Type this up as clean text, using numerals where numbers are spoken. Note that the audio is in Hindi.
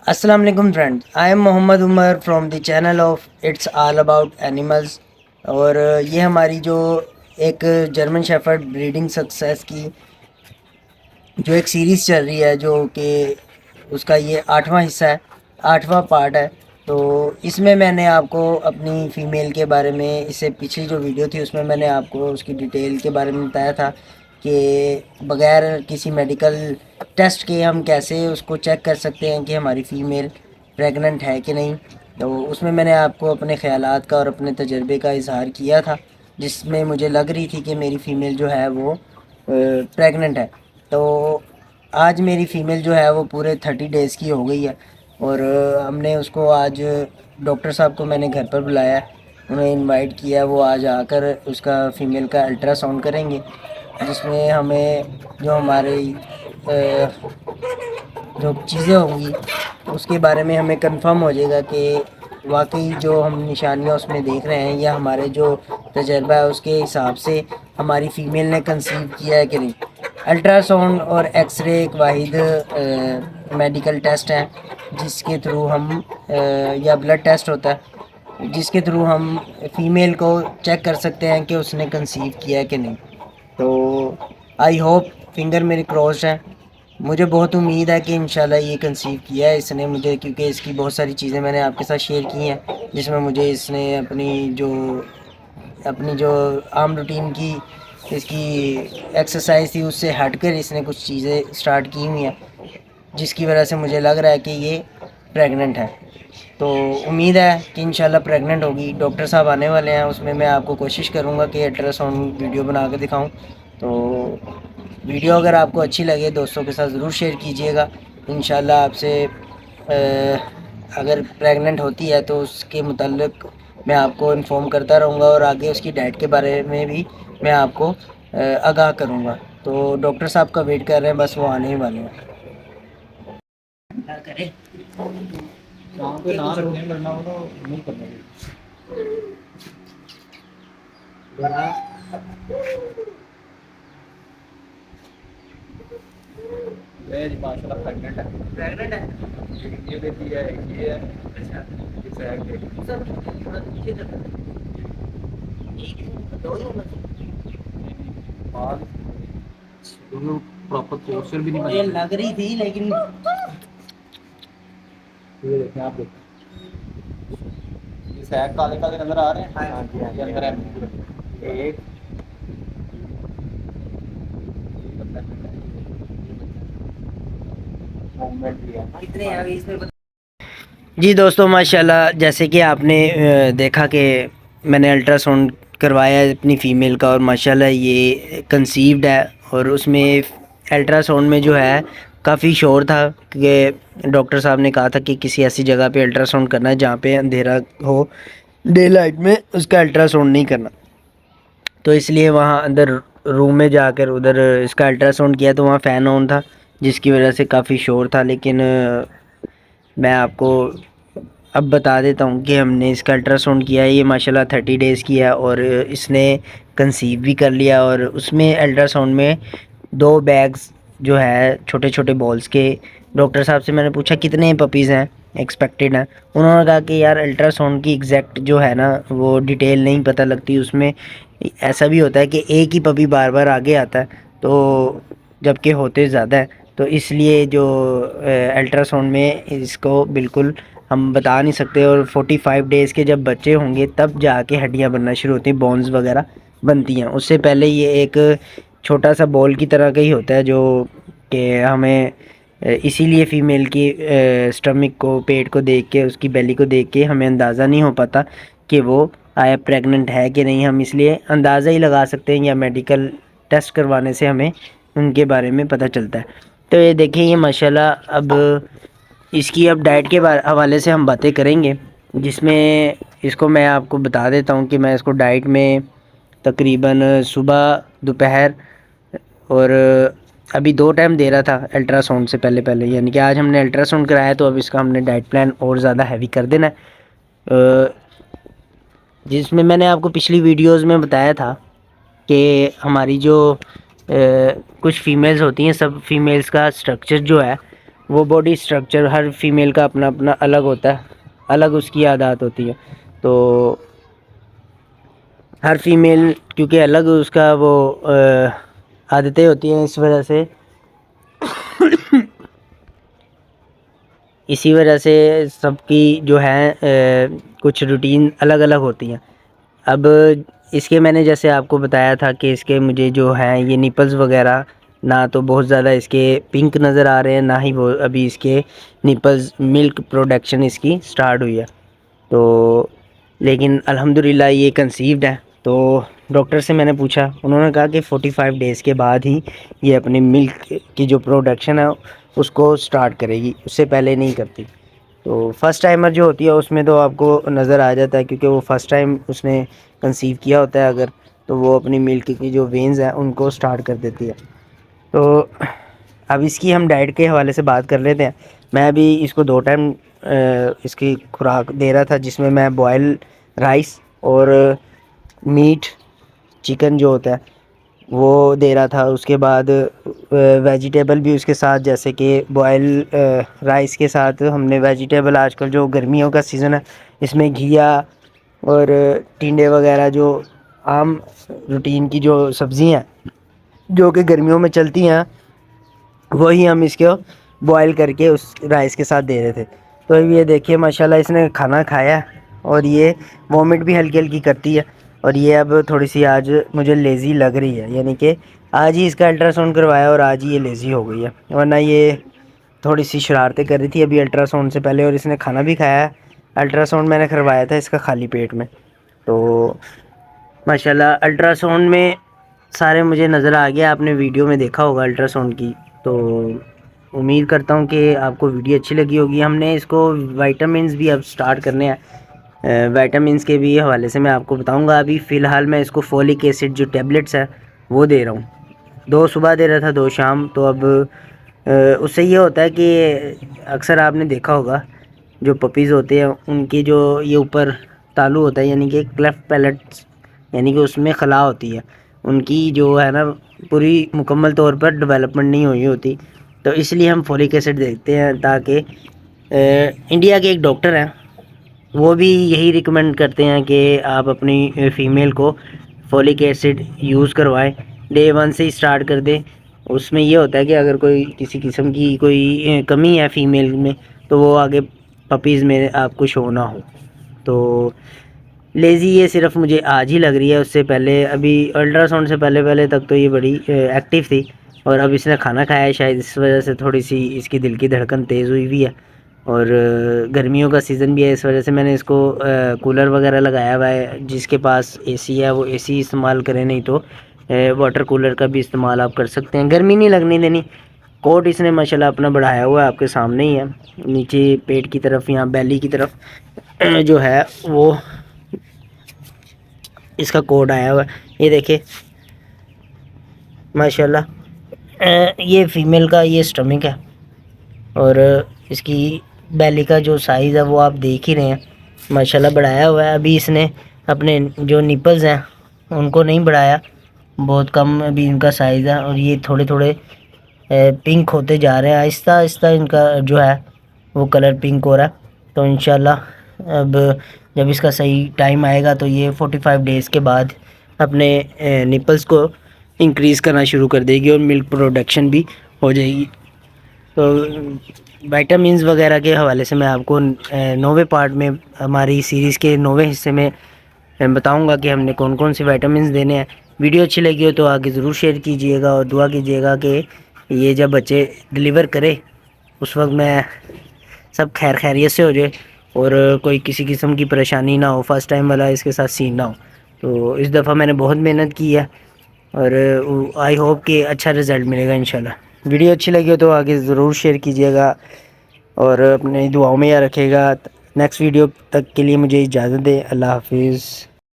अस्सलाम वालेकुम friend, I am Mohammad Umar from the channel of it's all about animals. और ये हमारी जो एक जर्मन शेफर्ड ब्रीडिंग सक्सेस की जो एक सीरीज़ चल रही है, जो कि उसका ये 8वां हिस्सा है, 8वां पार्ट है। तो इसमें मैंने आपको अपनी फ़ीमेल के बारे में, इससे पिछली जो वीडियो थी उसमें मैंने आपको उसकी डिटेल के बारे में बताया था कि बग़ैर किसी मेडिकल टेस्ट के हम कैसे उसको चेक कर सकते हैं कि हमारी फ़ीमेल प्रेग्नेंट है कि नहीं। तो उसमें मैंने आपको अपने ख़यालात का और अपने तजर्बे का इज़हार किया था, जिसमें मुझे लग रही थी कि मेरी फ़ीमेल जो है वो प्रेग्नेंट है। तो आज मेरी फ़ीमेल जो है वो पूरे 30 डेज़ की हो गई है। और हमने उसको आज, डॉक्टर साहब को मैंने घर पर बुलाया है, उन्हें इनवाइट किया है। वो आज आकर उसका फ़ीमेल का अल्ट्रासाउंड करेंगे, जिसमें हमें जो हमारी जो चीज़ें होंगी उसके बारे में हमें कंफर्म हो जाएगा कि वाकई जो हम निशानियाँ उसमें देख रहे हैं या हमारे जो तजर्बा है उसके हिसाब से हमारी फ़ीमेल ने कंसीव किया है कि नहीं। अल्ट्रासाउंड और एक्सरे एक वाहिद मेडिकल टेस्ट है जिसके थ्रू हम या ब्लड टेस्ट होता है जिसके थ्रू हम फ़ीमेल को चेक कर सकते हैं कि उसने कंसीव किया है कि नहीं। तो आई होप, फिंगर मेरी क्रॉस्ड है, मुझे बहुत उम्मीद है कि इंशाल्लाह ये कंसीव किया है इसने मुझे, क्योंकि इसकी बहुत सारी चीज़ें मैंने आपके साथ शेयर की हैं जिसमें मुझे इसने अपनी जो आम रूटीन की इसकी एक्सरसाइज थी उससे हटकर इसने कुछ चीज़ें स्टार्ट की हुई हैं, जिसकी वजह से मुझे लग रहा है कि ये प्रेग्नेंट है। तो उम्मीद है कि इंशाल्लाह प्रेग्नेंट होगी। डॉक्टर साहब आने वाले हैं, उसमें मैं आपको कोशिश करूँगा कि अल्ट्रासाउंड वीडियो बना कर दिखाऊँ। तो वीडियो अगर आपको अच्छी लगे दोस्तों के साथ ज़रूर शेयर कीजिएगा। इंशाल्लाह आपसे अगर प्रेग्नेंट होती है तो उसके मुतल्लिक मैं आपको इन्फॉर्म करता रहूँगा और आगे उसकी डाइट के बारे में भी मैं आपको आगाह करूँगा। तो डॉक्टर साहब का वेट कर रहे हैं, बस वो आने ही वाले हैं। क्या करें, वहाँ पे ना रखने वरना वो नहीं करना। ये जी माशाल्लाह प्रेग्नेंट है। प्रेग्नेंट है, ये बेटी है, ये है। अच्छा ये सैड है। सर, थोड़ा पीछे कर एक दो ही होना बाल दोनों प्रॉपर पोस्चर भी नहीं चाहिए। ये बना। लग रही थी लेकिन ये देखें आप देखें, ये सैड काले काले नजर आ रहे हैं। हाँ जी, ये अंदर है एक मूवमेंट भी है। कितने हैं अभी इसमें जी दोस्तों, माशाल्लाह जैसे कि आपने देखा कि मैंने अल्ट्रासाउंड करवाया है अपनी फ़ीमेल का और माशाल्लाह ये कंसीव्ड है। और उसमें अल्ट्रासाउंड में जो है काफ़ी शोर था कि डॉक्टर साहब ने कहा था कि किसी ऐसी जगह पे अल्ट्रासाउंड करना है जहाँ पे अंधेरा हो, डे लाइट में उसका अल्ट्रासाउंड नहीं करना। तो इसलिए वहाँ अंदर रूम में जाकर उधर इसका अल्ट्रासाउंड किया तो वहाँ फ़ैन ऑन था, जिसकी वजह से काफ़ी शोर था। लेकिन मैं आपको अब बता देता हूँ कि हमने इसका अल्ट्रासाउंड किया है, ये माशाल्लाह 30 डेज़ की है और इसने कंसीव भी कर लिया। और उसमें अल्ट्रासाउंड में 2 बैग्स जो है छोटे छोटे बॉल्स के, डॉक्टर साहब से मैंने पूछा कितने पपीज़ हैं एक्सपेक्टेड हैं, उन्होंने कहा कि यार अल्ट्रासाउंड की एग्जैक्ट जो है ना वो डिटेल नहीं पता लगती, उसमें ऐसा भी होता है कि एक ही पपी बार बार आगे आता है तो जबकि होते ज़्यादा है। तो इसलिए जो अल्ट्रासाउंड में इसको बिल्कुल हम बता नहीं सकते। और 45 डेज़ के जब बच्चे होंगे तब जाके हड्डियाँ बनना शुरू होती हैं, बोन्स वगैरह बनती हैं। उससे पहले ये एक छोटा सा बॉल की तरह का ही होता है, जो कि हमें इसीलिए फ़ीमेल की स्टमक को, पेट को देख के, उसकी बेली को देख के हमें अंदाज़ा नहीं हो पाता कि वो आया प्रेग्नेंट है कि नहीं। हम इसलिए अंदाज़ा ही लगा सकते हैं या मेडिकल टेस्ट करवाने से हमें उनके बारे में पता चलता है। तो ये देखिए, ये माशाल्लाह अब इसकी अब डाइट के हवाले से हम बातें करेंगे, जिसमें इसको मैं आपको बता देता हूँ कि मैं इसको डाइट में तकरीबन सुबह, दोपहर और अभी 2 टाइम दे रहा था अल्ट्रासाउंड से पहले पहले, यानी कि आज हमने अल्ट्रासाउंड कराया तो अब इसका हमने डाइट प्लान और ज़्यादा हैवी कर देना है। जिसमें मैंने आपको पिछली वीडियोस में बताया था कि हमारी जो कुछ फ़ीमेल्स होती हैं, सब फीमेल्स का स्ट्रक्चर जो है वो बॉडी स्ट्रक्चर हर फीमेल का अपना अपना अलग होता है, अलग उसकी आदत होती है। तो हर फीमेल क्योंकि अलग उसका वो आदतें होती हैं, इसी वजह से सबकी जो है कुछ रूटीन अलग अलग होती हैं। अब इसके मैंने जैसे आपको बताया था कि इसके मुझे जो है ये निपल्स वगैरह ना तो बहुत ज़्यादा इसके पिंक नज़र आ रहे हैं, ना ही वो अभी इसके निपल्स मिल्क प्रोडक्शन इसकी स्टार्ट हुई है। तो लेकिन अल्हम्दुलिल्लाह ये कंसीव्ड है। तो डॉक्टर से मैंने पूछा, उन्होंने कहा कि 45 डेज़ के बाद ही ये अपनी मिल्क की जो प्रोडक्शन है उसको स्टार्ट करेगी, उससे पहले नहीं करती। तो फर्स्ट टाइमर जो होती है उसमें तो आपको नज़र आ जाता है, क्योंकि वो फर्स्ट टाइम उसने कंसीव किया होता है अगर, तो वो अपनी मिल्क की जो वेन्स हैं उनको स्टार्ट कर देती है। तो अब इसकी हम डाइट के हवाले से बात कर लेते हैं। मैं अभी इसको 2 टाइम इसकी खुराक दे रहा था, जिसमें मैं बॉयल राइस और मीट चिकन जो होता है वो दे रहा था। उसके बाद वेजिटेबल भी उसके साथ, जैसे कि बॉयल राइस के साथ हमने वेजिटेबल, आजकल जो गर्मियों का सीज़न है इसमें घिया और टिंडे वगैरह जो आम रूटीन की जो सब्ज़ियाँ जो कि गर्मियों में चलती हैं वही हम इसको बॉयल करके उस राइस के साथ दे रहे थे। तो ये देखिए माशाल्लाह इसने खाना खाया और ये वॉमिट भी हल्की हल्की करती है। और ये अब थोड़ी सी आज मुझे लेज़ी लग रही है, यानी कि आज ही इसका अल्ट्रासाउंड करवाया और आज ही ये लेज़ी हो गई है, वरना ये थोड़ी सी शरारतें कर रही थी अभी अल्ट्रासाउंड से पहले। और इसने खाना भी खाया है, अल्ट्रासाउंड मैंने करवाया था इसका खाली पेट में। तो माशाल्लाह अल्ट्रासाउंड में सारे मुझे नज़र आ गया, आपने वीडियो में देखा होगा अल्ट्रासाउंड की। तो उम्मीद करता हूँ कि आपको वीडियो अच्छी लगी होगी। हमने इसको विटामिन्स भी अब स्टार्ट करने हैं, विटामिन्स के भी हवाले से मैं आपको बताऊँगा। अभी फ़िलहाल मैं इसको फोलिक एसिड जो टेबलेट्स है वो दे रहा हूँ, 2 सुबह दे रहा था 2 शाम। तो अब उससे ये होता है कि अक्सर आपने देखा होगा जो पपीज़ होते हैं उनकी जो ये ऊपर तालू होता है, यानी कि क्लेफ्ट पैलेट, यानी कि उसमें खला होती है, उनकी जो है ना पूरी मुकम्मल तौर पर डेवलपमेंट नहीं हुई होती। तो इसलिए हम फोलिक एसिड देते हैं, ताकि इंडिया के एक डॉक्टर हैं वो भी यही रिकमेंड करते हैं कि आप अपनी फ़ीमेल को फोलिक एसिड यूज़ करवाएं, डे 1 से ही स्टार्ट कर दें। उसमें ये होता है कि अगर कोई किसी किस्म की कोई कमी है फ़ीमेल में तो वो आगे पपीज़ में आपको शो ना हो। तो लेज़ी ये सिर्फ मुझे आज ही लग रही है, उससे पहले अभी अल्ट्रासाउंड से पहले पहले तक तो ये बड़ी एक्टिव थी। और अब इसने खाना खाया है, शायद इस वजह से थोड़ी सी इसकी दिल की धड़कन तेज़ हुई हुई है। और गर्मियों का सीज़न भी है, इस वजह से मैंने इसको कूलर वगैरह लगाया हुआ है। जिसके पास एसी है वो एसी इस्तेमाल करें, नहीं तो वाटर कूलर का भी इस्तेमाल आप कर सकते हैं, गर्मी नहीं लगने देनी। कोट इसने माशाल्लाह अपना बढ़ाया हुआ है, आपके सामने ही है, नीचे पेट की तरफ, यहाँ बेली की तरफ जो है वो इसका कोड आया हुआ है, ये देखिए माशाल्लाह। ये फीमेल का ये स्टमक है और इसकी बेली का जो साइज़ है वो आप देख ही रहे हैं, माशाल्लाह बढ़ाया हुआ है। अभी इसने अपने जो निपल्स हैं उनको नहीं बढ़ाया, बहुत कम अभी इनका साइज़ है। और ये थोड़े थोड़े पिंक होते जा रहे हैं, आहिस्ता आहिस्ता इनका जो है वो कलर पिंक हो रहा है। तो इंशाल्लाह अब जब इसका सही टाइम आएगा तो ये 45 डेज़ के बाद अपने निपल्स को इंक्रीज़ करना शुरू कर देगी और मिल्क प्रोडक्शन भी हो जाएगी। तो विटामिन्स वगैरह के हवाले से मैं आपको 9वें पार्ट में, हमारी सीरीज़ के 9वें हिस्से में बताऊंगा कि हमने कौन कौन से विटामिन्स देने हैं। वीडियो अच्छी लगी हो तो आगे ज़रूर शेयर कीजिएगा और दुआ कीजिएगा कि ये जब बच्चे डिलीवर करे उस वक्त मैं सब खैर खैरियत से हो जाए और कोई किसी किस्म की परेशानी ना हो, फर्स्ट टाइम वाला इसके साथ सीन ना हो। तो इस दफ़ा मैंने बहुत मेहनत की है और आई होप कि अच्छा रिज़ल्ट मिलेगा इंशाल्लाह। वीडियो अच्छी लगी हो तो आगे ज़रूर शेयर कीजिएगा और अपनी दुआओं में याद रखिएगा। नेक्स्ट वीडियो तक के लिए मुझे इजाज़त दें। अल्लाह हाफिज़।